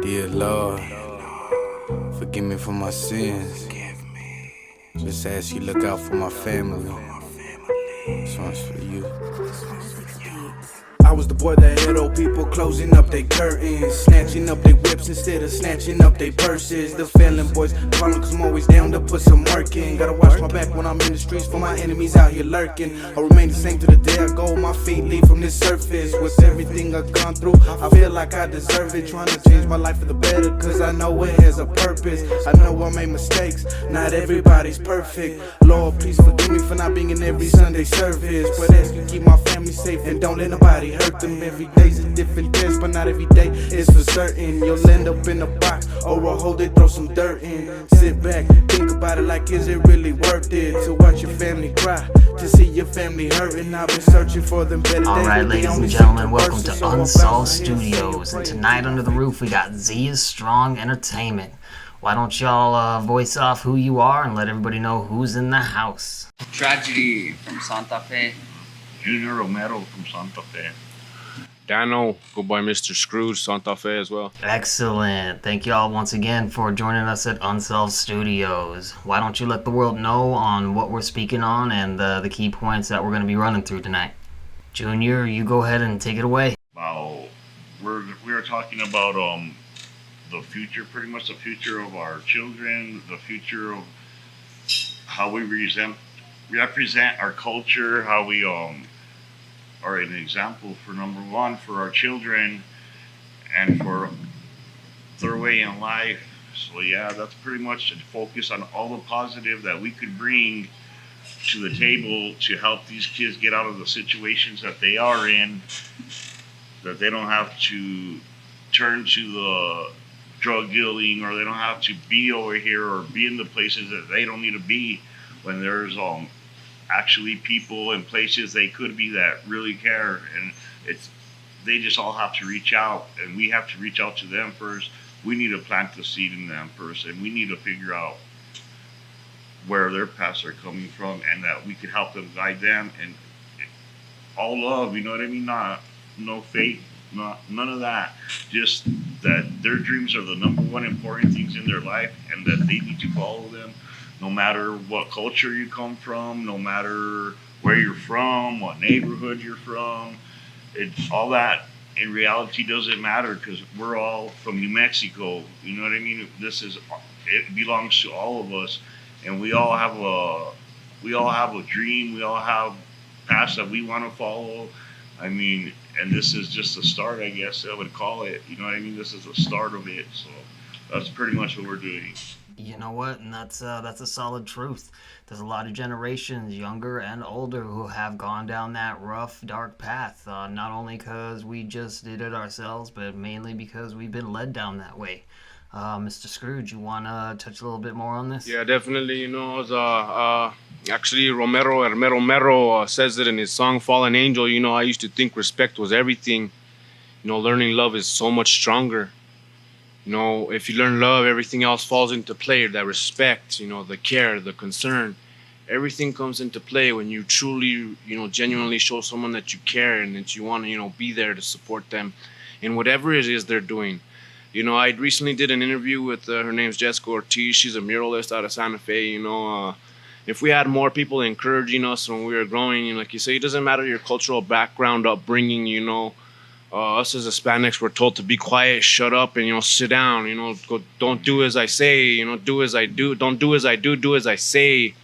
Dear Lord, forgive me for my sins. Just ask you look out for my family. This one's for you. I was the boy that had old people closing up their curtains, snatching up their whips instead of snatching up their purses. The failing boys calling cause I'm always down to put some work in. Gotta watch my back when I'm in the streets for my enemies out here lurking. I remain the same to the day I go, my feet leave from this surface. With everything I've gone through, I feel like I deserve it. Trying to change my life for the better cause I know it has a purpose. I know I made mistakes, not everybody's perfect. Lord, please forgive me for not being in every Sunday service, but ask you keep my family safe and don't let nobody hurt them. Every day's a different test, but not every day is for certain. You'll end up in a box or a hole they throw some dirt in. Sit back, think about it like is it really worth it to watch your family cry, to see your family hurting. I've been searching for them better days. Alright, ladies and gentlemen, welcome to Unsolved Studios. And tonight under the roof we got Zia Strong Entertainment. Why don't y'all voice off who you are and let everybody know who's in the house? Tragedy from Santa Fe. Junior Romero from Santa Fe. Dano, go by Mr. Scrooge, Santa Fe as well. Excellent. Thank y'all once again for joining us at Unsolved Studios. Why don't you let the world know on what we're speaking on and the key points that we're going to be running through tonight? Junior, you go ahead and take it away. Wow, we're talking about the future, pretty much the future of our children, the future of how we represent our culture, how we are an example for number one for our children and for their way in life. So yeah, that's pretty much to focus on all the positive that we could bring to the table to help these kids get out of the situations that they are in, that they don't have to turn to the drug dealing, or they don't have to be over here or be in the places that they don't need to be, when there's actually people and places they could be that really care. And they just all have to reach out, and we have to reach out to them first. We need to plant the seed in them first, and we need to figure out where their paths are coming from, and that we can help them, guide them, and all love, you know what I mean? No faith, none of that. Just that their dreams are the number one important things in their life, and that they need to follow them, no matter what culture you come from, no matter where you're from, what neighborhood you're from. It's all that in reality doesn't matter, because we're all from New Mexico. You know what I mean? It belongs to all of us, and we all have a dream. We all have paths that we want to follow. I mean, and this is just the start, I guess I would call it. You know what I mean? This is the start of it. So that's pretty much what we're doing. You know what? And that's a solid truth. There's a lot of generations, younger and older, who have gone down that rough, dark path. Not only because we just did it ourselves, but mainly because we've been led down that way. Mr. Scrooge, you want to touch a little bit more on this? Yeah, definitely. You know, actually, Romero says it in his song "Fallen Angel." You know, I used to think respect was everything. You know, learning love is so much stronger. You know, if you learn love, everything else falls into play. That respect, you know, the care, the concern, everything comes into play when you truly, you know, genuinely show someone that you care and that you want to, you know, be there to support them in whatever it is they're doing. You know, I recently did an interview with, her name's Jessica Ortiz. She's a muralist out of Santa Fe. You know, if we had more people encouraging us when we were growing, you know, like you say, it doesn't matter your cultural background, upbringing, you know. Us as Hispanics, we're told to be quiet, shut up, and, you know, sit down, you know, don't do as I say, you know, do as I do, don't do as I do as I say,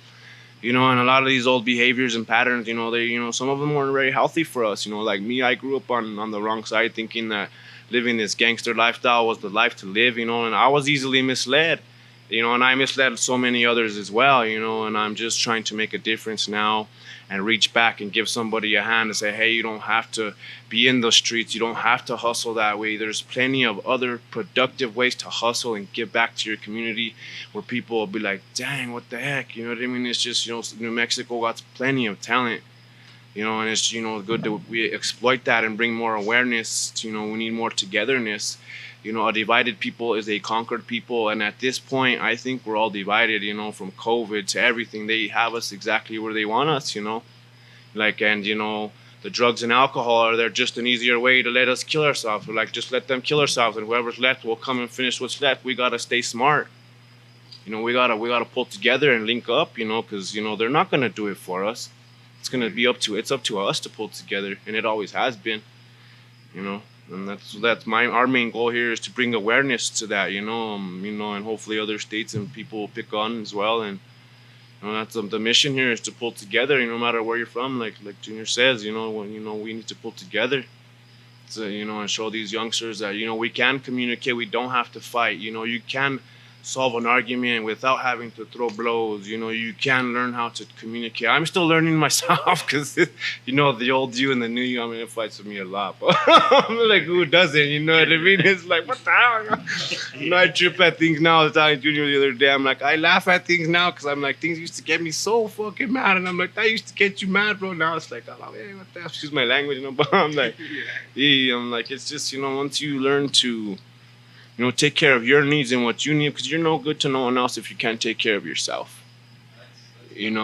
you know. And a lot of these old behaviors and patterns, you know, some of them weren't very healthy for us. You know, like me, I grew up on the wrong side, thinking that living this gangster lifestyle was the life to live, you know, and I was easily misled, you know, and I misled so many others as well, you know. And I'm just trying to make a difference now and reach back and give somebody a hand and say, hey, you don't have to be in the streets. You don't have to hustle that way. There's plenty of other productive ways to hustle and give back to your community, where people will be like, dang, what the heck? You know what I mean? It's just, you know, New Mexico got plenty of talent, you know, and it's, you know, good that we exploit that and bring more awareness. You know, we need more togetherness. You know, a divided people is a conquered people. And at this point, I think we're all divided, you know, from COVID to everything. They have us exactly where they want us, you know. Like, and, you know, the drugs and alcohol are there just an easier way to let us kill ourselves. We're like, just let them kill ourselves, and whoever's left will come and finish what's left. We gotta stay smart. We gotta pull together and link up. Because they're not gonna do it for us. It's up to us to pull together, and it always has been. And that's our main goal here is to bring awareness to that. And hopefully other states and people will pick on as well. And that's the mission here is to pull together. No matter where you're from, like Junior says, we need to pull together. And show these youngsters that we can communicate. We don't have to fight. You can solve an argument without having to throw blows. You can learn how to communicate. I'm still learning myself because the old you and the new you. It fights with me a lot. But I'm like, who doesn't? You know what I mean? It's like, what the hell? I trip at things now. I was telling Junior the other day. I'm like, I laugh at things now because I'm like, things used to get me so fucking mad, and I'm like, that used to get you mad, bro. Now it's like, oh, hey, what the hell? Excuse my language, But I'm like, yeah. I'm like, it's just once you learn to take care of your needs and what you need, because you're no good to no one else if you can't take care of yourself. And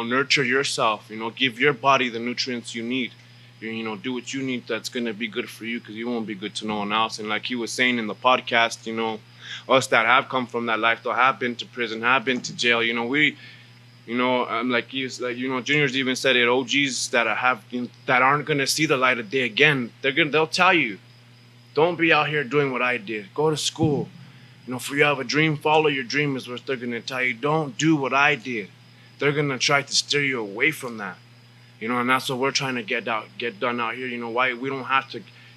nurture yourself. Give your body the nutrients you need. Do what you need that's gonna be good for you, because you won't be good to no one else. And like he was saying in the podcast, us that have come from that lifestyle, have been to prison, have been to jail. I'm like Junior's even said it. OGs that aren't gonna see the light of day again. They'll tell you. Don't be out here doing what I did. Go to school. If you have a dream, follow your dream is what they're going to tell you. Don't do what I did. They're going to try to steer you away from that. And that's what we're trying to get done out here.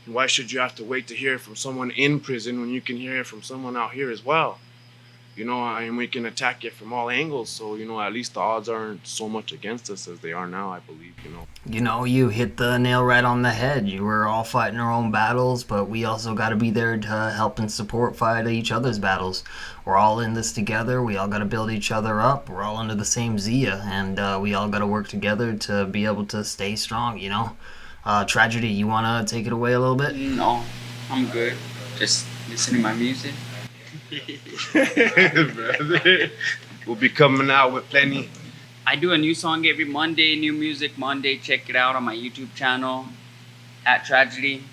Why should you have to wait to hear from someone in prison when you can hear it from someone out here as well? And we can attack it from all angles. So, at least the odds aren't so much against us as they are now, I believe, You hit the nail right on the head. We're all fighting our own battles, but we also got to be there to help and fight each other's battles. We're all in this together. We all got to build each other up. We're all under the same Zia, and we all got to work together to be able to stay strong, Tragedy, you want to take it away a little bit? No, I'm good. Just listening to my music. We'll be coming out with plenty. I do a new song every Monday, new music Monday. Check it out on my YouTube channel @Tragedy.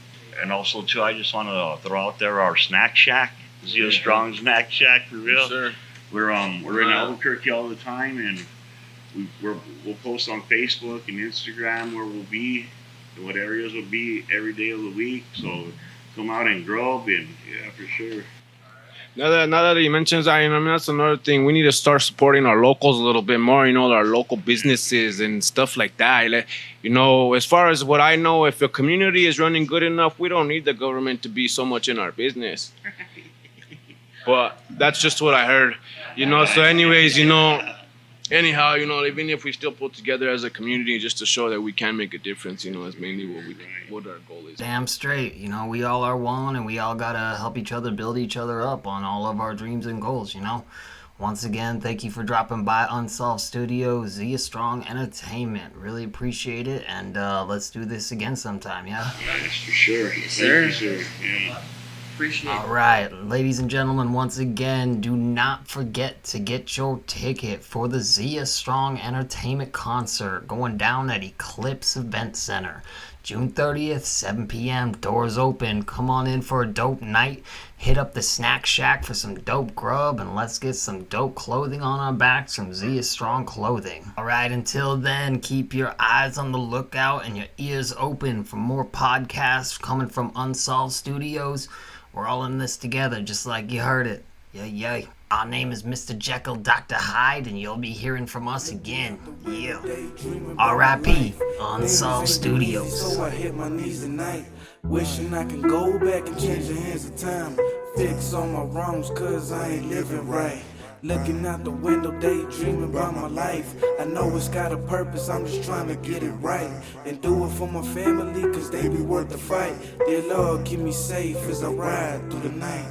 And also too, I just want to throw out there our snack shack, Zia Strong Snack Shack, for real. Sure. We're in Albuquerque all the time, and we'll post on Facebook and Instagram where we'll be, and what areas will be every day of the week. So come out and grub, and yeah, for sure. Now that he mentions that, that's another thing. We need to start supporting our locals a little bit more, our local businesses and stuff like that. As far as what I know, if a community is running good enough, we don't need the government to be so much in our business. But that's just what I heard. So anyways, anyhow, even if we still pull together as a community just to show that we can make a difference, is mainly what our goal is. Damn straight. We all are one, and we all gotta help each other build each other up on all of our dreams and goals, Once again, thank you for dropping by Unsolved Studios, Zia Strong Entertainment. Really appreciate it, and let's do this again sometime, yeah? Yes, for sure. Yes, sir. Thank you, sir. Yeah. Appreciate it. All right, ladies and gentlemen, once again, do not forget to get your ticket for the Zia Strong Entertainment concert going down at Eclipse Event Center. June 30th, 7 p.m., doors open. Come on in for a dope night. Hit up the Snack Shack for some dope grub, and let's get some dope clothing on our backs from Zia Strong Clothing. All right, until then, keep your eyes on the lookout and your ears open for more podcasts coming from Unsolved Studios. We're all in this together, just like you heard it. Yeah. Our name is Mr. Jekyll, Dr. Hyde, and you'll be hearing from us again. Yeah. R.I.P. Unsolved Studios. So I hit my knees tonight, wishing I can go back and change the hands of time. Fix all my wrongs, cause I ain't living right. Looking out the window, daydreaming about my life. I know it's got a purpose, I'm just trying to get it right. And do it for my family, cause they be worth the fight. Dear Lord, keep me safe as I ride through the night.